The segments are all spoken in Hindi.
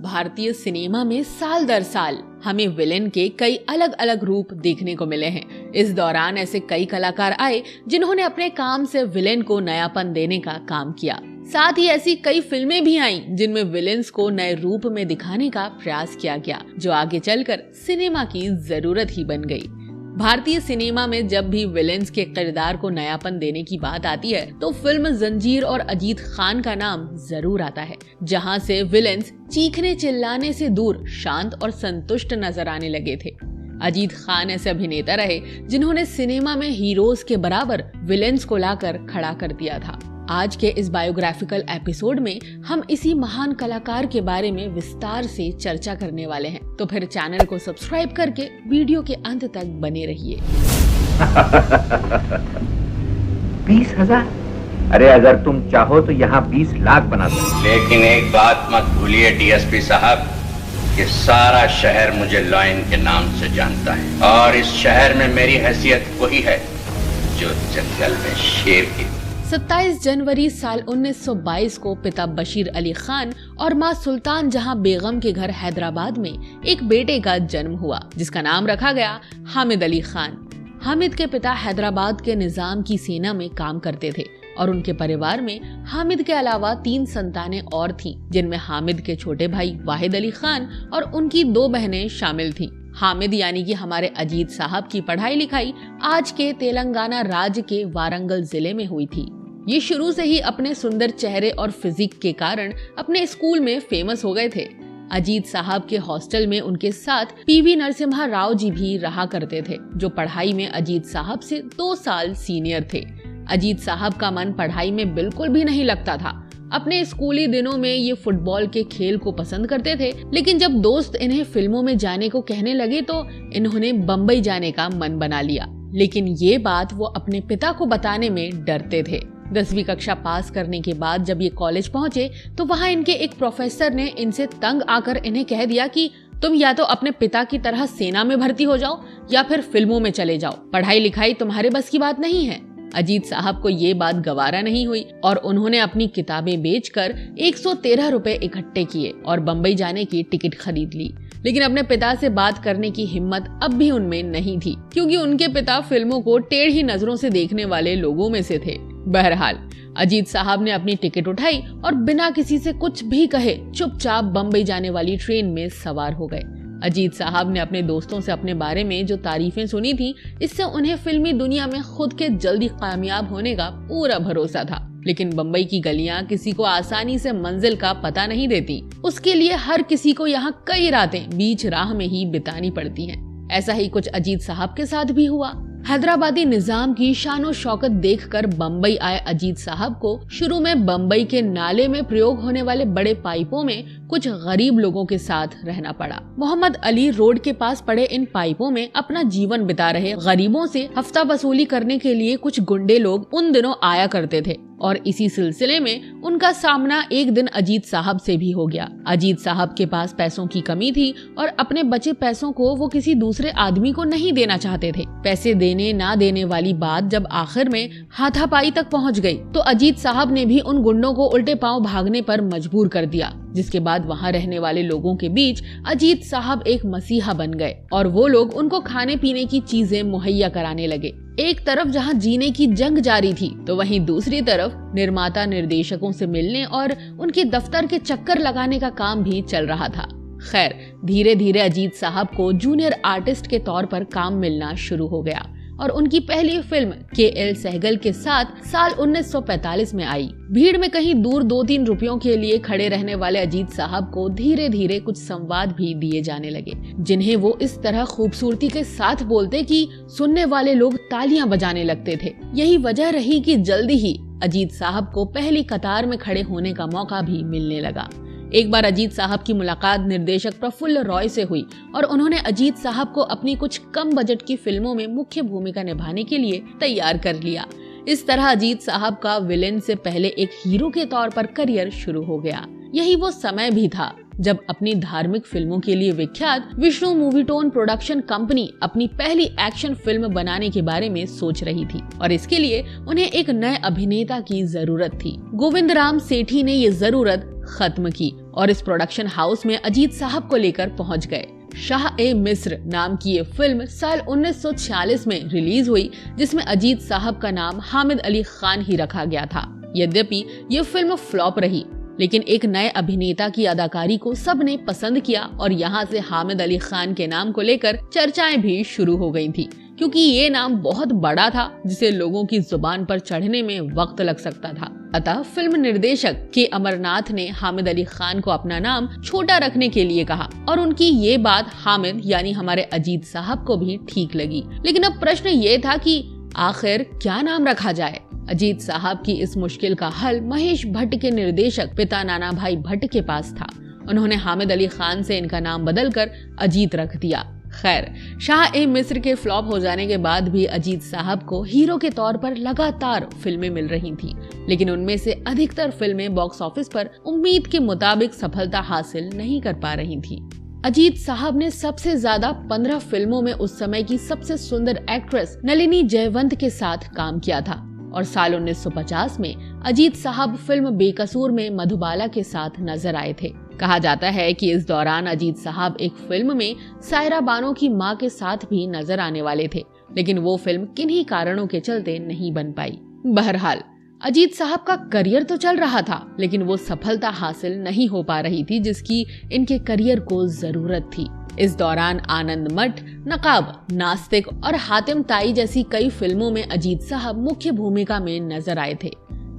भारतीय सिनेमा में साल दर साल हमें विलेन के कई अलग अलग रूप देखने को मिले हैं। इस दौरान ऐसे कई कलाकार आए जिन्होंने अपने काम से विलेन को नयापन देने का काम किया। साथ ही ऐसी कई फिल्में भी आईं जिनमें विलेन्स को नए रूप में दिखाने का प्रयास किया गया, जो आगे चलकर सिनेमा की जरूरत ही बन गई। भारतीय सिनेमा में जब भी विलेन्स के किरदार को नयापन देने की बात आती है तो फिल्म जंजीर और अजीत खान का नाम जरूर आता है, जहां से विलेन्स चीखने चिल्लाने से दूर शांत और संतुष्ट नजर आने लगे थे। अजीत खान ऐसे अभिनेता रहे जिन्होंने सिनेमा में हीरोज के बराबर विलेन्स को लाकर खड़ा कर दिया था। आज के इस बायोग्राफिकल एपिसोड में हम इसी महान कलाकार के बारे में विस्तार से चर्चा करने वाले हैं, तो फिर चैनल को सब्सक्राइब करके वीडियो के अंत तक बने रहिए। 20,000? अरे अगर तुम चाहो तो यहाँ 20 लाख बना दो। लेकिन एक बात मत भूलिए डीएसपी साहब, कि सारा शहर मुझे लॉयन के नाम से जानता है और इस शहर में मेरी हैसियत वही है जो जंगल में शेर की। 27 जनवरी साल 1922 को पिता बशीर अली खान और मां सुल्तान जहां बेगम के घर हैदराबाद में एक बेटे का जन्म हुआ, जिसका नाम रखा गया हामिद अली खान। हामिद के पिता हैदराबाद के निजाम की सेना में काम करते थे और उनके परिवार में हामिद के अलावा 3 संतानें और थीं, जिनमें हामिद के छोटे भाई वाहिद अली खान और उनकी 2 बहनें शामिल थीं। हामिद यानी कि हमारे अजीत साहब की पढ़ाई लिखाई आज के तेलंगाना राज्य के वारंगल जिले में हुई थी। ये शुरू से ही अपने सुंदर चेहरे और फिजिक के कारण अपने स्कूल में फेमस हो गए थे। अजीत साहब के हॉस्टल में उनके साथ पीवी नरसिम्हा राव जी भी रहा करते थे, जो पढ़ाई में अजीत साहब से 2 साल सीनियर थे। अजीत साहब का मन पढ़ाई में बिल्कुल भी नहीं लगता था। अपने स्कूली दिनों में ये फुटबॉल के खेल को पसंद करते थे, लेकिन जब दोस्त इन्हें फिल्मों में जाने को कहने लगे तो इन्होंने बम्बई जाने का मन बना लिया। लेकिन ये बात वो अपने पिता को बताने में डरते थे। 10वीं कक्षा पास करने के बाद जब ये कॉलेज पहुंचे तो वहाँ इनके एक प्रोफेसर ने इनसे तंग आकर इन्हें कह दिया कि तुम या तो अपने पिता की तरह सेना में भर्ती हो जाओ या फिर फिल्मों में चले जाओ, पढ़ाई लिखाई तुम्हारे बस की बात नहीं है। अजीत साहब को ये बात गवारा नहीं हुई और उन्होंने अपनी किताबें बेचकर 113 रुपए इकट्ठे किए और बम्बई जाने की टिकट खरीद ली। लेकिन अपने पिता से बात करने की हिम्मत अब भी उनमें नहीं थी, क्योंकि उनके पिता फिल्मों को टेढ़ी नजरों से देखने वाले लोगों में से थे। बहरहाल अजीत साहब ने अपनी टिकट उठाई और बिना किसी से कुछ भी कहे चुपचाप बम्बई जाने वाली ट्रेन में सवार हो गए। अजीत साहब ने अपने दोस्तों से अपने बारे में जो तारीफें सुनी थी, इससे उन्हें फिल्मी दुनिया में खुद के जल्दी कामयाब होने का पूरा भरोसा था। लेकिन बम्बई की गलियां किसी को आसानी से मंजिल का पता नहीं देती। उसके लिए हर किसी को यहाँ कई रातें बीच राह में ही बितानी पड़ती हैं। ऐसा ही कुछ अजीत साहब के साथ भी हुआ। हैदराबादी निजाम की शानो शौकत देखकर बम्बई आए अजीत साहब को शुरू में बम्बई के नाले में प्रयोग होने वाले बड़े पाइपों में कुछ गरीब लोगों के साथ रहना पड़ा। मोहम्मद अली रोड के पास पड़े इन पाइपों में अपना जीवन बिता रहे गरीबों से हफ्ता वसूली करने के लिए कुछ गुंडे लोग उन दिनों आया करते थे और इसी सिलसिले में उनका सामना एक दिन अजीत साहब से भी हो गया। अजीत साहब के पास पैसों की कमी थी और अपने बचे पैसों को वो किसी दूसरे आदमी को नहीं देना चाहते थे। पैसे देने ना देने वाली बात जब आखिर में हाथापाई तक पहुंच गई तो अजीत साहब ने भी उन गुंडों को उल्टे पांव भागने पर मजबूर कर दिया, जिसके बाद वहाँ रहने वाले लोगों के बीच अजीत साहब एक मसीहा बन गए और वो लोग उनको खाने पीने की चीजें मुहैया कराने लगे। एक तरफ जहाँ जीने की जंग जारी थी तो वहीं दूसरी तरफ निर्माता निर्देशकों से मिलने और उनके दफ्तर के चक्कर लगाने का काम भी चल रहा था। खैर, धीरे धीरे अजीत साहब को जूनियर आर्टिस्ट के तौर पर काम मिलना शुरू हो गया और उनकी पहली फिल्म KL सहगल के साथ साल 1945 में आई। भीड़ में कहीं दूर 2-3 रुपयों के लिए खड़े रहने वाले अजीत साहब को धीरे धीरे कुछ संवाद भी दिए जाने लगे, जिन्हें वो इस तरह खूबसूरती के साथ बोलते कि सुनने वाले लोग तालियां बजाने लगते थे। यही वजह रही कि जल्दी ही अजीत साहब को पहली कतार में खड़े होने का मौका भी मिलने लगा। एक बार अजीत साहब की मुलाकात निर्देशक प्रफुल्ल रॉय से हुई और उन्होंने अजीत साहब को अपनी कुछ कम बजट की फिल्मों में मुख्य भूमिका निभाने के लिए तैयार कर लिया। इस तरह अजीत साहब का विलेन से पहले एक हीरो के तौर पर करियर शुरू हो गया। यही वो समय भी था जब अपनी धार्मिक फिल्मों के लिए विख्यात विष्णु मूवीटोन प्रोडक्शन कंपनी अपनी पहली एक्शन फिल्म बनाने के बारे में सोच रही थी और इसके लिए उन्हें एक नए अभिनेता की जरूरत थी। गोविंद राम सेठी ने ये जरूरत खत्म की और इस प्रोडक्शन हाउस में अजीत साहब को लेकर पहुंच गए। शाह-ए-मिस्र नाम की ये फिल्म साल 1946 में रिलीज हुई, जिसमें अजीत साहब का नाम हामिद अली खान ही रखा गया था। यद्यपि ये फिल्म फ्लॉप रही, लेकिन एक नए अभिनेता की अदाकारी को सबने पसंद किया और यहाँ से हामिद अली खान के नाम को लेकर चर्चाएं भी शुरू हो गई थी, क्योंकि ये नाम बहुत बड़ा था जिसे लोगों की जुबान पर चढ़ने में वक्त लग सकता था। अतः फिल्म निर्देशक के अमरनाथ ने हामिद अली खान को अपना नाम छोटा रखने के लिए कहा और उनकी ये बात हामिद यानी हमारे अजीत साहब को भी ठीक लगी। लेकिन अब प्रश्न ये था कि आखिर क्या नाम रखा जाए। अजीत साहब की इस मुश्किल का हल महेश भट्ट के निर्देशक पिता नाना भाई भट्ट के पास था। उन्होंने हामिद अली खान से इनका नाम बदलकर अजीत रख दिया। खैर, शाह-ए-मिस्र के फ्लॉप हो जाने के बाद भी अजीत साहब को हीरो के तौर पर लगातार फिल्में मिल रही थीं, लेकिन उनमें से अधिकतर फिल्में बॉक्स ऑफिस पर उम्मीद के मुताबिक सफलता हासिल नहीं कर पा रही थीं। अजीत साहब ने सबसे ज्यादा 15 फिल्मों में उस समय की सबसे सुंदर एक्ट्रेस नलिनी जयवंत के साथ काम किया था और साल 1950 में अजीत साहब फिल्म बेकसूर में मधुबाला के साथ नजर आए थे। कहा जाता है कि इस दौरान अजीत साहब एक फिल्म में सायरा बानो की मां के साथ भी नजर आने वाले थे, लेकिन वो फिल्म किन्हीं कारणों के चलते नहीं बन पाई। बहरहाल, अजीत साहब का करियर तो चल रहा था, लेकिन वो सफलता हासिल नहीं हो पा रही थी जिसकी इनके करियर को जरूरत थी। इस दौरान आनंद मठ, नकाब, नास्तिक और हातिम ताई जैसी कई फिल्मों में अजीत साहब मुख्य भूमिका में नजर आए थे।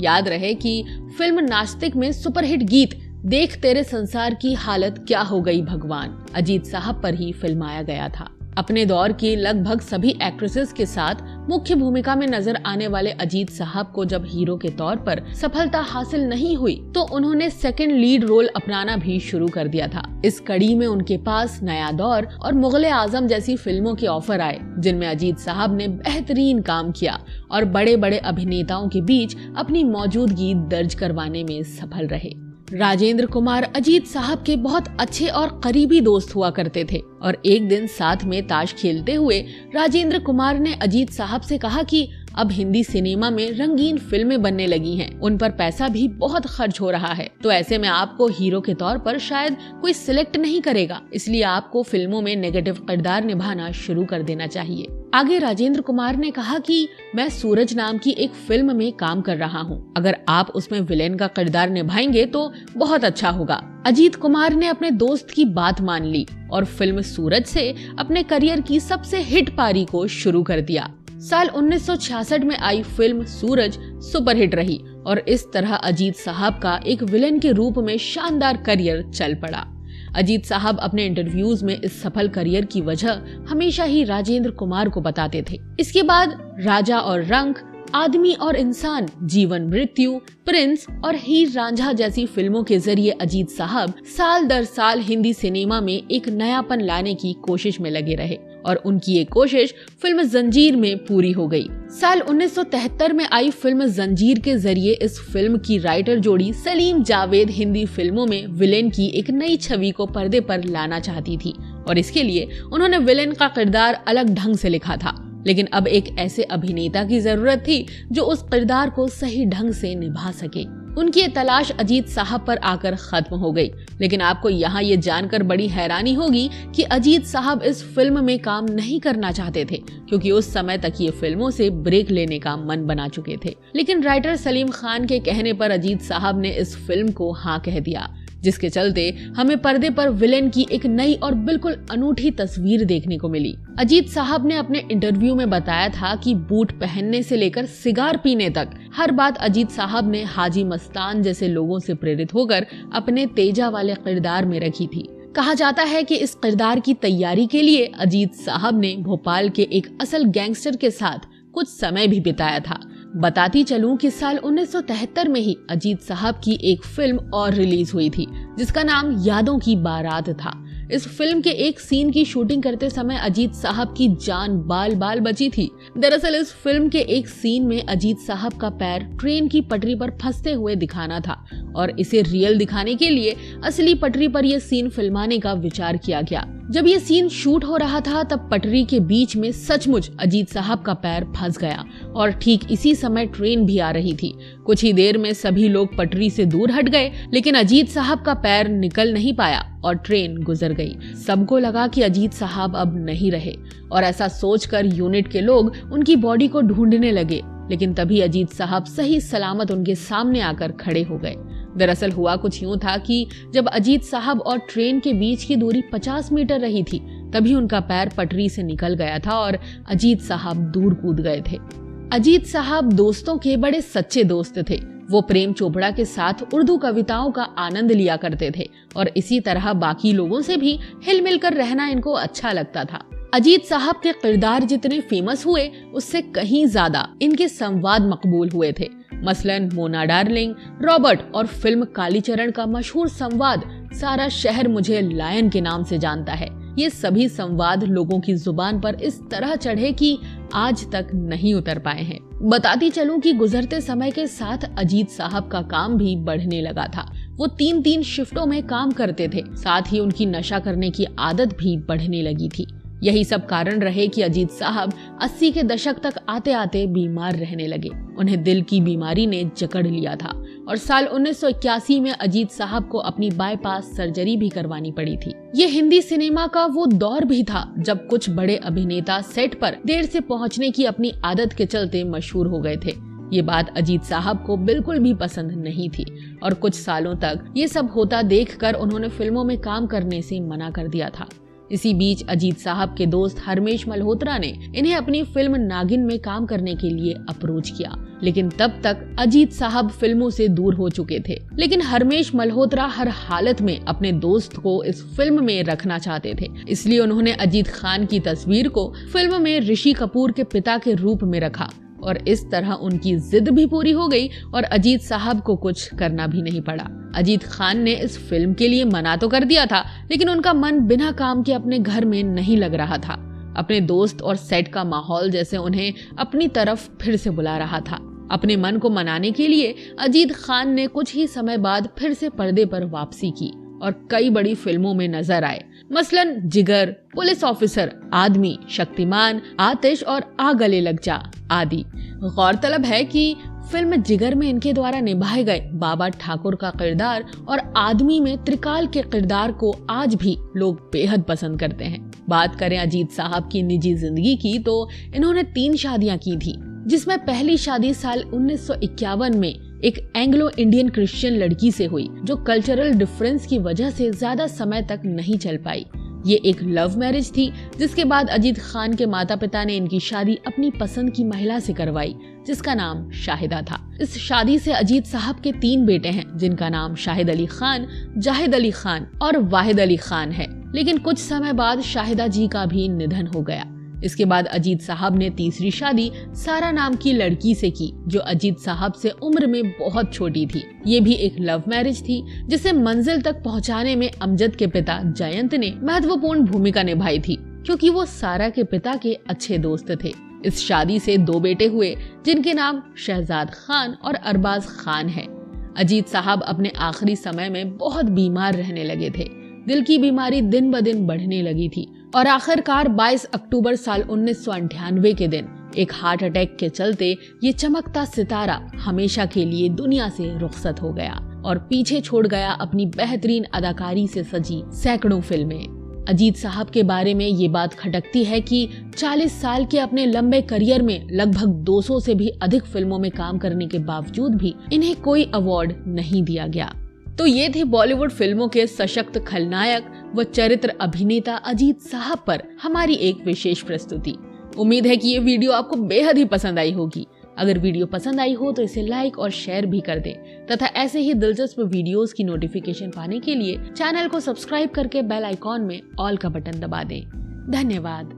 याद रहे कि फिल्म नास्तिक में सुपरहिट गीत देख तेरे संसार की हालत क्या हो गई भगवान अजीत साहब पर ही फिल्माया गया था। अपने दौर की लगभग सभी एक्ट्रेसेस के साथ मुख्य भूमिका में नजर आने वाले अजीत साहब को जब हीरो के तौर पर सफलता हासिल नहीं हुई तो उन्होंने सेकंड लीड रोल अपनाना भी शुरू कर दिया था। इस कड़ी में उनके पास नया दौर और मुगले आजम जैसी फिल्मों के ऑफर आए, जिनमें अजीत साहब ने बेहतरीन काम किया और बड़े बड़े अभिनेताओं के बीच अपनी मौजूदगी दर्ज करवाने में सफल रहे। राजेंद्र कुमार अजीत साहब के बहुत अच्छे और करीबी दोस्त हुआ करते थे और एक दिन साथ में ताश खेलते हुए राजेंद्र कुमार ने अजीत साहब से कहा कि अब हिंदी सिनेमा में रंगीन फिल्में बनने लगी हैं, उन पर पैसा भी बहुत खर्च हो रहा है, तो ऐसे में आपको हीरो के तौर पर शायद कोई सिलेक्ट नहीं करेगा, इसलिए आपको फिल्मों में नेगेटिव किरदार निभाना शुरू कर देना चाहिए। आगे राजेंद्र कुमार ने कहा कि मैं सूरज नाम की एक फिल्म में काम कर रहा हूँ, अगर आप उसमें विलेन का किरदार निभाएंगे तो बहुत अच्छा होगा। अजीत कुमार ने अपने दोस्त की बात मान ली और फिल्म सूरज से अपने करियर की सबसे हिट पारी को शुरू कर दिया। साल 1966 में आई फिल्म सूरज सुपरहिट रही और इस तरह अजीत साहब का एक विलेन के रूप में शानदार करियर चल पड़ा। अजीत साहब अपने इंटरव्यूज में इस सफल करियर की वजह हमेशा ही राजेंद्र कुमार को बताते थे। इसके बाद राजा और रंक, आदमी और इंसान, जीवन मृत्यु, प्रिंस और हीर रांझा जैसी फिल्मों के जरिए अजीत साहब साल दर साल हिंदी सिनेमा में एक नयापन लाने की कोशिश में लगे रहे और उनकी ये कोशिश फिल्म जंजीर में पूरी हो गई। साल 1973 में आई फिल्म जंजीर के जरिए इस फिल्म की राइटर जोड़ी सलीम जावेद हिंदी फिल्मों में विलेन की एक नई छवि को पर्दे पर लाना चाहती थी और इसके लिए उन्होंने विलेन का किरदार अलग ढंग से लिखा था, लेकिन अब एक ऐसे अभिनेता की जरूरत थी जो उस किरदार को सही ढंग से निभा सके। उनकी ये तलाश अजीत साहब पर आकर खत्म हो गई, लेकिन आपको यहाँ ये जानकर बड़ी हैरानी होगी कि अजीत साहब इस फिल्म में काम नहीं करना चाहते थे, क्योंकि उस समय तक ये फिल्मों से ब्रेक लेने का मन बना चुके थे। लेकिन राइटर सलीम खान के कहने पर अजीत साहब ने इस फिल्म को हाँ कह दिया, जिसके चलते हमें पर्दे पर विलेन की एक नई और बिल्कुल अनूठी तस्वीर देखने को मिली। अजीत साहब ने अपने इंटरव्यू में बताया था कि बूट पहनने से लेकर सिगार पीने तक हर बात अजीत साहब ने हाजी मस्तान जैसे लोगों से प्रेरित होकर अपने तेजा वाले किरदार में रखी थी। कहा जाता है कि इस किरदार की तैयारी के लिए अजीत साहब ने भोपाल के एक असल गैंगस्टर के साथ कुछ समय भी बिताया था। बताती चलूं कि साल 1973 में ही अजीत साहब की एक फिल्म और रिलीज हुई थी जिसका नाम यादों की बारात था। इस फिल्म के एक सीन की शूटिंग करते समय अजीत साहब की जान बाल बाल बची थी। दरअसल इस फिल्म के एक सीन में अजीत साहब का पैर ट्रेन की पटरी पर फंसते हुए दिखाना था और इसे रियल दिखाने के लिए असली पटरी पर यह सीन फिल्माने का विचार किया गया, जब ये सीन शूट हो रहा था तब पटरी के बीच में सचमुच अजीत साहब का पैर फंस गया और ठीक इसी समय ट्रेन भी आ रही थी। कुछ ही देर में सभी लोग पटरी से दूर हट गए, लेकिन अजीत साहब का पैर निकल नहीं पाया और ट्रेन गुजर गई। सबको लगा कि अजीत साहब अब नहीं रहे और ऐसा सोचकर यूनिट के लोग उनकी बॉडी को ढूंढने लगे, लेकिन तभी अजीत साहब सही सलामत उनके सामने आकर खड़े हो गए। दरअसल हुआ कुछ यूं था कि जब अजीत साहब और ट्रेन के बीच की दूरी 50 मीटर रही थी, तभी उनका पैर पटरी से निकल गया था और अजीत साहब दूर कूद गए थे। अजीत साहब दोस्तों के बड़े सच्चे दोस्त थे। वो प्रेम चोपड़ा के साथ उर्दू कविताओं का आनंद लिया करते थे और इसी तरह बाकी लोगों से भी हिल मिल कर रहना इनको अच्छा लगता था। अजीत साहब के किरदार जितने फेमस हुए, उससे कहीं ज्यादा इनके संवाद मकबूल हुए थे। मसलन मोना डार्लिंग, रॉबर्ट और फिल्म कालीचरण का मशहूर संवाद सारा शहर मुझे लायन के नाम से जानता है। ये सभी संवाद लोगों की जुबान पर इस तरह चढ़े कि आज तक नहीं उतर पाए हैं। बताती चलूं कि गुजरते समय के साथ अजीत साहब का काम भी बढ़ने लगा था। वो 3-3 शिफ्टों में काम करते थे, साथ ही उनकी नशा करने की आदत भी बढ़ने लगी थी। यही सब कारण रहे कि अजीत साहब 80 के दशक तक आते आते बीमार रहने लगे। उन्हें दिल की बीमारी ने जकड़ लिया था और साल 1981 में अजीत साहब को अपनी बाईपास सर्जरी भी करवानी पड़ी थी। ये हिंदी सिनेमा का वो दौर भी था जब कुछ बड़े अभिनेता सेट पर देर से पहुंचने की अपनी आदत के चलते मशहूर हो गए थे। ये बात अजीत साहब को बिल्कुल भी पसंद नहीं थी और कुछ सालों तक ये सब होता देखकर उन्होंने फिल्मों में काम करने से मना कर दिया था। इसी बीच अजीत साहब के दोस्त हरमेश मल्होत्रा ने इन्हें अपनी फिल्म नागिन में काम करने के लिए अप्रोच किया, लेकिन तब तक अजीत साहब फिल्मों से दूर हो चुके थे। लेकिन हरमेश मल्होत्रा हर हालत में अपने दोस्त को इस फिल्म में रखना चाहते थे, इसलिए उन्होंने अजीत खान की तस्वीर को फिल्म में ऋषि कपूर के पिता के रूप में रखा और इस तरह उनकी जिद भी पूरी हो गई और अजीत साहब को कुछ करना भी नहीं पड़ा। अजीत खान ने इस फिल्म के लिए मना तो कर दिया था, लेकिन उनका मन बिना काम के अपने घर में नहीं लग रहा था। अपने दोस्त और सेट का माहौल जैसे उन्हें अपनी तरफ फिर से बुला रहा था। अपने मन को मनाने के लिए अजीत खान ने कुछ ही समय बाद फिर से पर्दे पर वापसी की और कई बड़ी फिल्मों में नजर आए, मसलन जिगर, पुलिस ऑफिसर, आदमी, शक्तिमान, आतिश और आ गले लग जा आदि। गौरतलब है कि फिल्म जिगर में इनके द्वारा निभाए गए बाबा ठाकुर का किरदार और आदमी में त्रिकाल के किरदार को आज भी लोग बेहद पसंद करते हैं। बात करें अजीत साहब की निजी जिंदगी की तो इन्होंने 3 शादियां की थी, जिसमें पहली शादी साल 1951 में एक एंग्लो इंडियन क्रिश्चियन लड़की से हुई जो कल्चरल डिफरेंस की वजह से ज्यादा समय तक नहीं चल पाई। ये एक लव मैरिज थी, जिसके बाद अजीत खान के माता पिता ने इनकी शादी अपनी पसंद की महिला से करवाई, जिसका नाम शाहिदा था। इस शादी से अजीत साहब के 3 बेटे हैं, जिनका नाम शाहिद अली खान, जाहिद अली खान और वाहिद अली खान है। लेकिन कुछ समय बाद शाहिदा जी का भी निधन हो गया। इसके बाद अजीत साहब ने तीसरी शादी सारा नाम की लड़की से की, जो अजीत साहब से उम्र में बहुत छोटी थी। ये भी एक लव मैरिज थी, जिसे मंजिल तक पहुंचाने में अमजद के पिता जयंत ने महत्वपूर्ण भूमिका निभाई थी, क्योंकि वो सारा के पिता के अच्छे दोस्त थे। इस शादी से 2 बेटे हुए, जिनके नाम शहजाद खान और अरबाज खान है। अजीत साहब अपने आखिरी समय में बहुत बीमार रहने लगे थे। दिल की बीमारी दिन ब दिन बढ़ने लगी थी और आखिरकार 22 अक्टूबर साल 1998 के दिन एक हार्ट अटैक के चलते ये चमकता सितारा हमेशा के लिए दुनिया से रुखसत हो गया और पीछे छोड़ गया अपनी बेहतरीन अदाकारी से सजी सैकड़ों फिल्में। अजीत साहब के बारे में ये बात खटकती है कि 40 साल के अपने लंबे करियर में लगभग 200 से भी अधिक फिल्मों में काम करने के बावजूद भी इन्हें कोई अवार्ड नहीं दिया गया। तो ये थे बॉलीवुड फिल्मों के सशक्त खलनायक व चरित्र अभिनेता अजीत साहब पर हमारी एक विशेष प्रस्तुति। उम्मीद है कि ये वीडियो आपको बेहद ही पसंद आई होगी। अगर वीडियो पसंद आई हो तो इसे लाइक और शेयर भी कर दें तथा ऐसे ही दिलचस्प वीडियोस की नोटिफिकेशन पाने के लिए चैनल को सब्सक्राइब करके बेल आइकॉन में ऑल का बटन दबा दें। धन्यवाद।